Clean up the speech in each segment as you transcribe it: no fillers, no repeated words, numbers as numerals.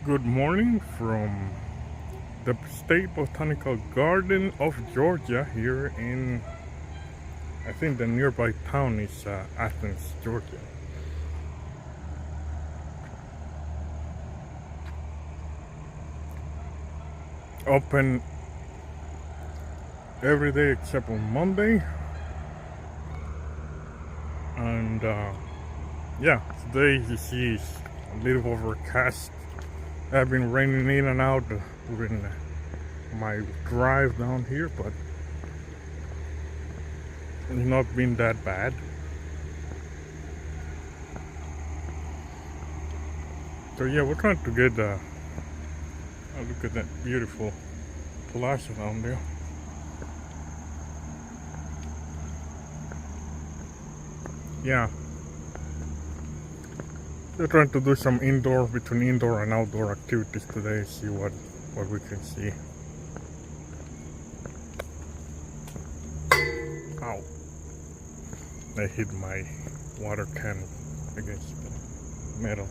Good morning from the State Botanical Garden of Georgia here in, I think the nearby town is Athens, Georgia. Open every day except on Monday. And yeah, today you see is a little overcast. I've been raining in and out during my drive down here, but it's not been that bad. So yeah, we're trying to get a look at that beautiful plaza down there. Yeah, we're trying to do some between indoor and outdoor activities today. See what we can see. Ow! I hit my water can against the metal.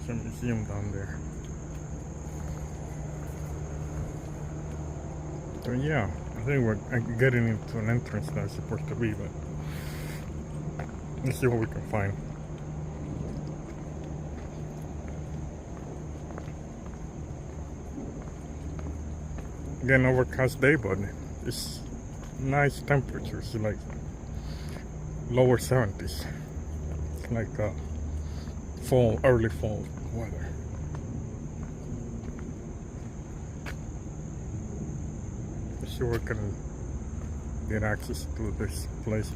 There's a museum down there. So yeah, I think we're getting into an entrance that is supposed to be, but let's see what we can find. Again, overcast day, but it's nice temperatures, like lower 70s. It's like fall, early fall weather. Let's see if we can get access to this place.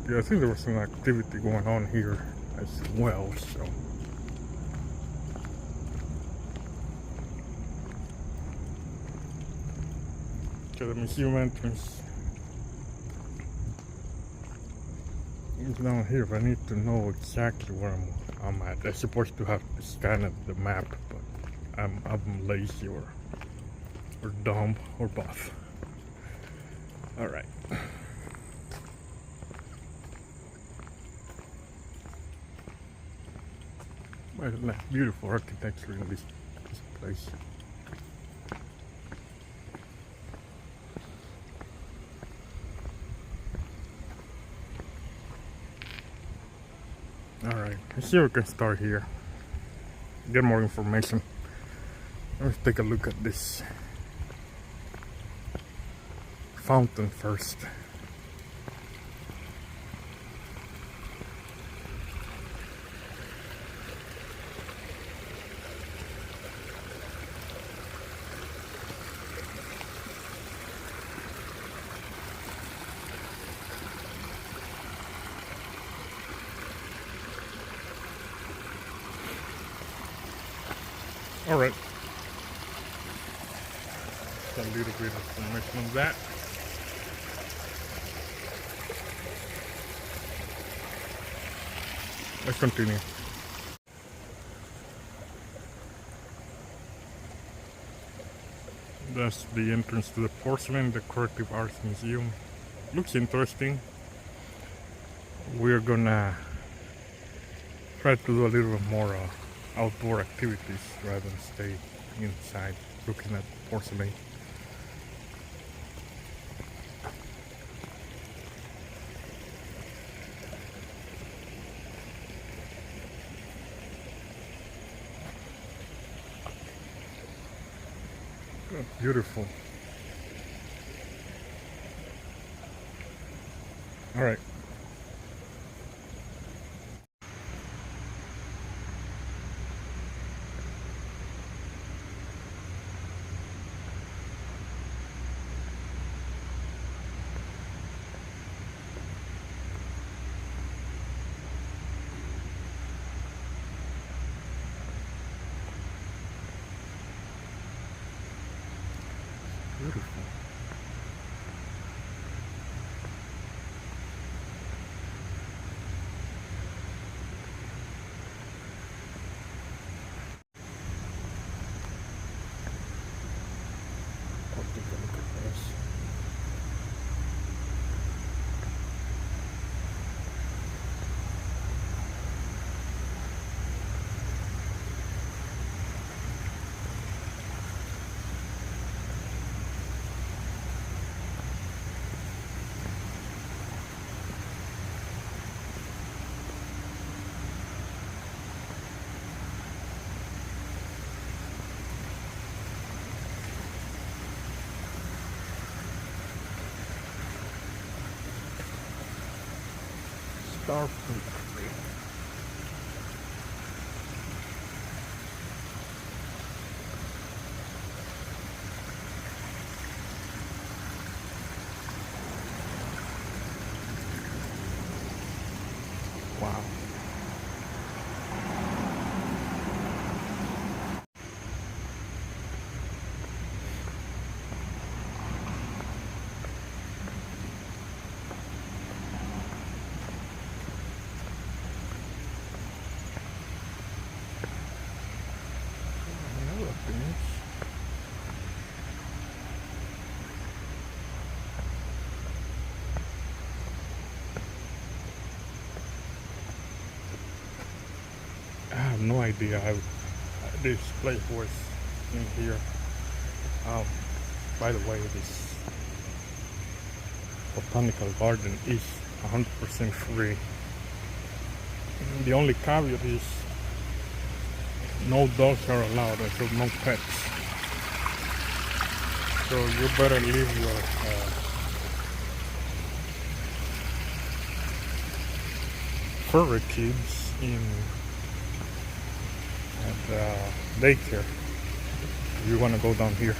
Yeah, I think there was some activity going on here as well, so. To the museum entrance is down here, but I need to know exactly where I'm at. I'm supposed to have to scan the map, but I'm lazy or dumb or both. Alright. Like beautiful architecture in this place. Alright, let's see if we can start here. Get more information. Let's take a look at this fountain first. Alright. A little bit of information on that. Let's continue. That's the entrance to the Porcelain Decorative Arts Museum. Looks interesting. We're gonna try to do a little bit more outdoor activities rather than stay inside looking at porcelain. Oh, beautiful. All right. Beautiful. Starfruit tree. Wow. Another finish. I have no idea how this place was in here. By the way, this botanical garden is 100% free. The only caveat is no dogs are allowed, so no pets. So you better leave your furry kids in at daycare. You want to go down here.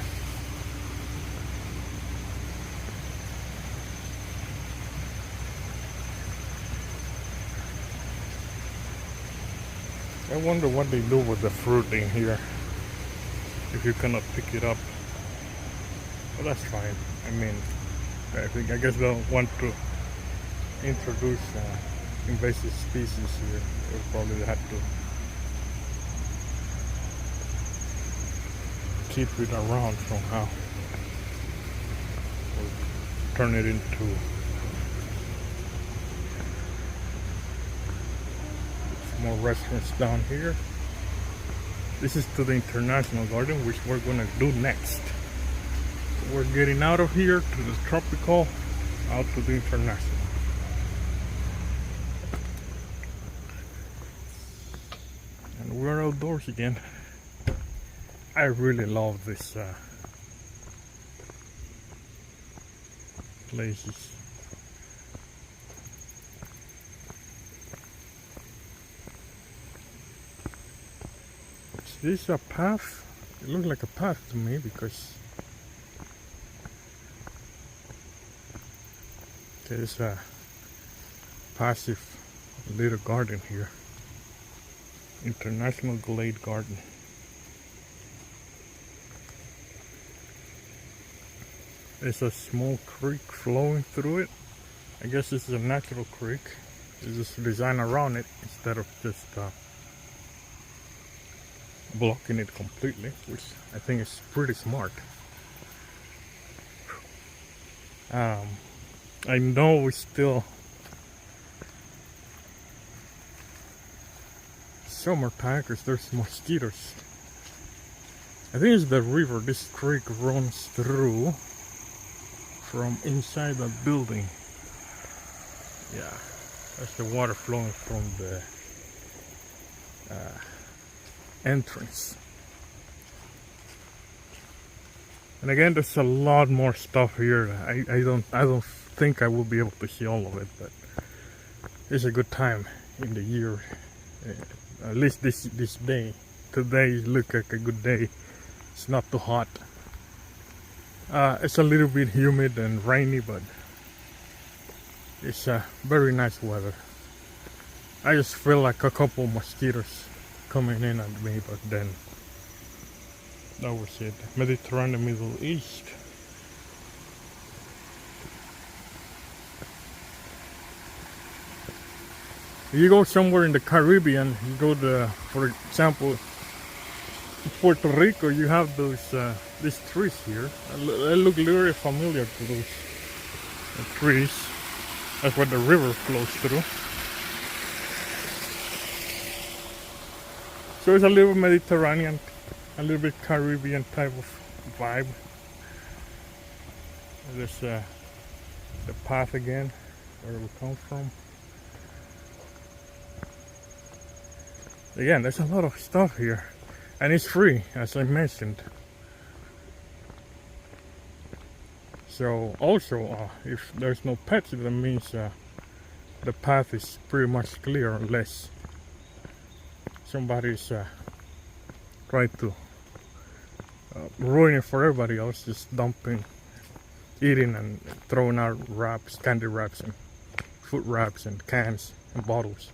I wonder what they do with the fruit in here if you cannot pick it up. But that's fine. I mean, I guess they'll want to introduce invasive species here. They'll probably have to keep it around somehow, or turn it into more restaurants down here. This is to the International Garden, which we're gonna do next. So we're getting out of here to the tropical, out to the International. And we're outdoors again. I really love this places. Is this a path? It looks like a path to me because there's a passive little garden here. International Glade Garden. There's a small creek flowing through it. I guess this is a natural creek. It's just designed around it instead of just blocking it completely, which I think is pretty smart. I know it's still summertime because there's mosquitoes. I think it's the river this creek runs through from inside the building. Yeah, that's the water flowing from the entrance. And again, there's a lot more stuff here. I don't think I will be able to see all of it, but it's a good time in the year. At least this day. Today looks like a good day. It's not too hot. It's a little bit humid and rainy, but it's very nice weather. I just feel like a couple mosquitoes coming in at me, but then that was it. Mediterranean, Middle East. You go somewhere in the Caribbean, you go to, for example, Puerto Rico, you have those these trees here. They look very familiar to those trees. That's where the river flows through. So it's a little Mediterranean, a little bit Caribbean type of vibe. There's the path again, where we come from. Again, there's a lot of stuff here, and it's free, as I mentioned. So also, if there's no pets, that means the path is pretty much clear unless somebody's trying to ruin it for everybody else, just dumping, eating and throwing out wraps, candy wraps and food wraps and cans and bottles.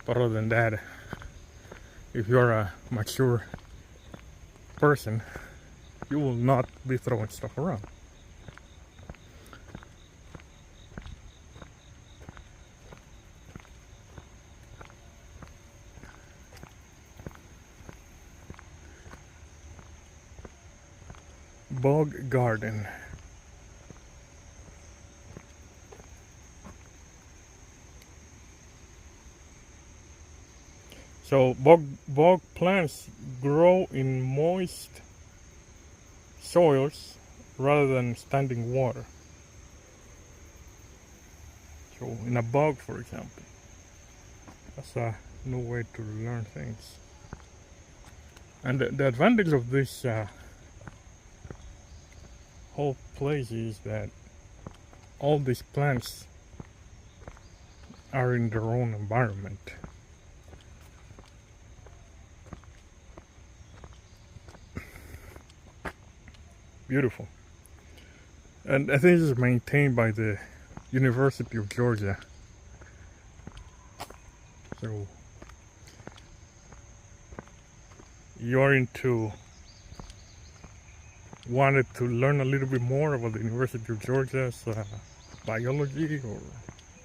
But other than that, if you're a mature person, you will not be throwing stuff around. Bog garden. So bog plants grow in moist soils rather than standing water. So in a bog, for example, that's a new way to learn things. And the advantage of this whole place is that all these plants are in their own environment. Beautiful. And I think this is maintained by the University of Georgia. So you're wanted to learn a little bit more about the University of Georgia's biology or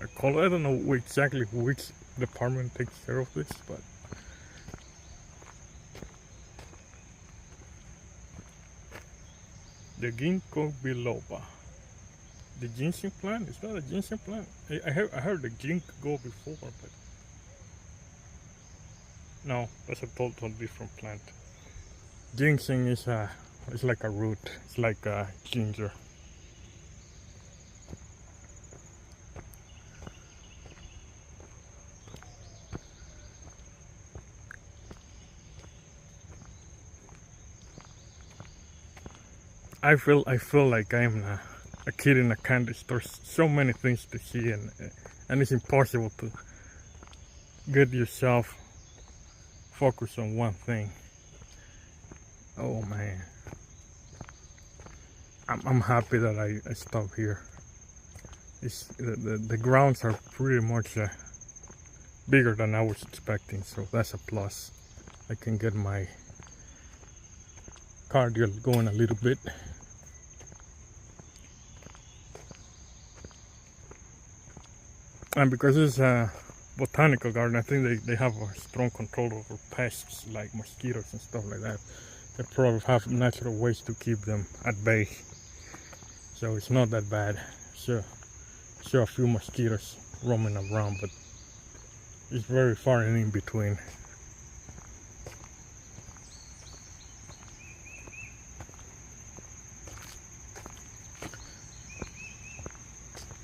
ecology. I don't know exactly which department takes care of this, but the ginkgo biloba. The ginseng plant? Is that a ginseng plant? I heard the ginkgo before, but no, that's a total different plant. Ginseng is it's like a root. It's like ginger. I feel like I'm a kid in a candy store. So many things to see, and it's impossible to get yourself focused on one thing. Oh man, I'm happy that I stopped here. The grounds are pretty much bigger than I was expecting, so that's a plus. I can get my cardio going a little bit. And because it's a botanical garden, I think they have a strong control over pests like mosquitoes and stuff like that. They probably have natural ways to keep them at bay, so it's not that bad. Sure, a few mosquitoes roaming around, but it's very far and in between.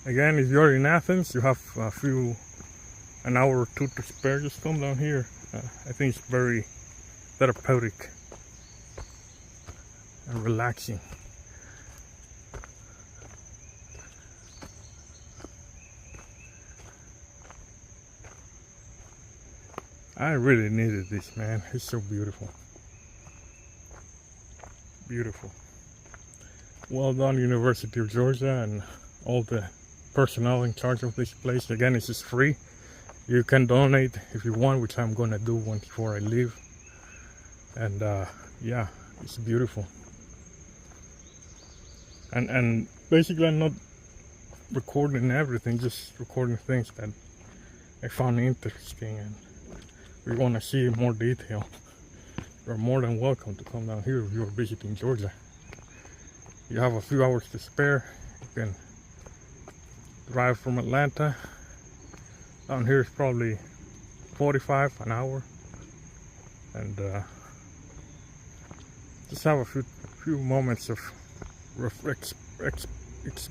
Again, if you're in Athens, you have an hour or two to spare, just come down here. I think it's very therapeutic and relaxing. I really needed this, man. It's so beautiful. Beautiful. Well done, University of Georgia, and all the personnel in charge of this place. Again, this is free. You can donate if you want, which I'm gonna do once before I leave. And yeah, it's beautiful. And basically I'm not recording everything, just recording things that I found interesting, and we want to see in more detail. You're more than welcome to come down here if you're visiting Georgia. You have a few hours to spare. You can drive from Atlanta. Down here is probably 45 an hour, and just have a few moments of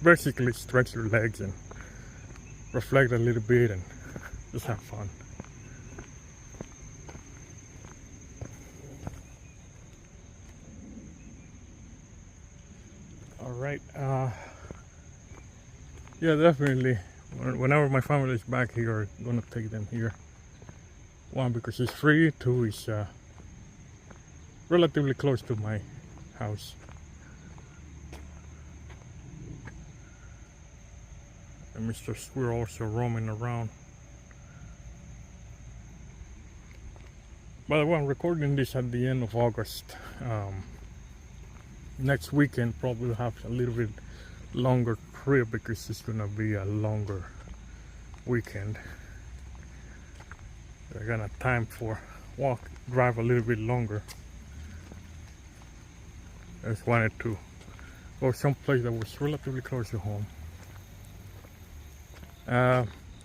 basically stretch your legs and reflect a little bit and just have fun. All right, yeah, definitely Whenever my family is back here, I'm gonna take them here. One, because it's free. Two, is relatively close to my house. And Mr. Squirrel also roaming around. By the way, I'm recording this at the end of August. Next weekend probably have a little bit longer trip because it's gonna be a longer weekend. I got a time for drive a little bit longer. I just wanted to go someplace that was relatively close to home.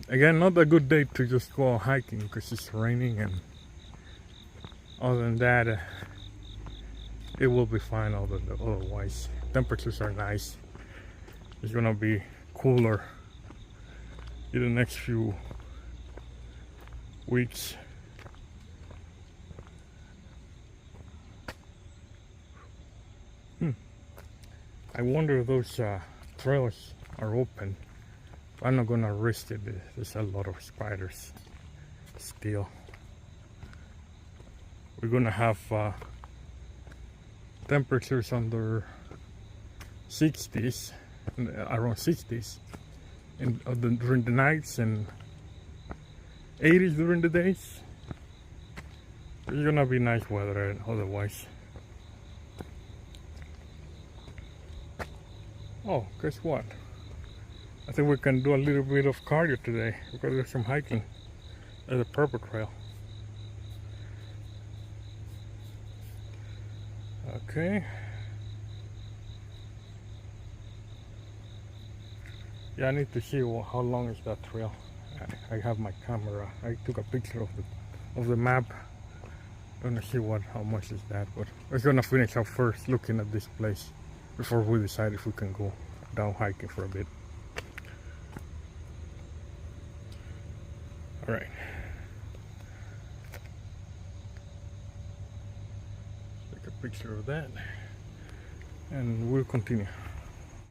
Again, not a good day to just go hiking because it's raining, and other than that, it will be fine. Otherwise, temperatures are nice. It's gonna be cooler in the next few weeks. I wonder if those trails are open. I'm not gonna risk it. There's a lot of spiders still. We're gonna have temperatures under 60s, around 60s, during the nights, and 80s during the days. It's gonna be nice weather otherwise. Oh, guess what? I think we can do a little bit of cardio today. We're gonna do some hiking at the Purple Trail. Okay. Yeah, I need to see how long is that trail. I have my camera. I took a picture of the map. Gonna see how much is that, but we're gonna finish up first looking at this place before we decide if we can go down hiking for a bit. All right. Take a picture of that, and we'll continue.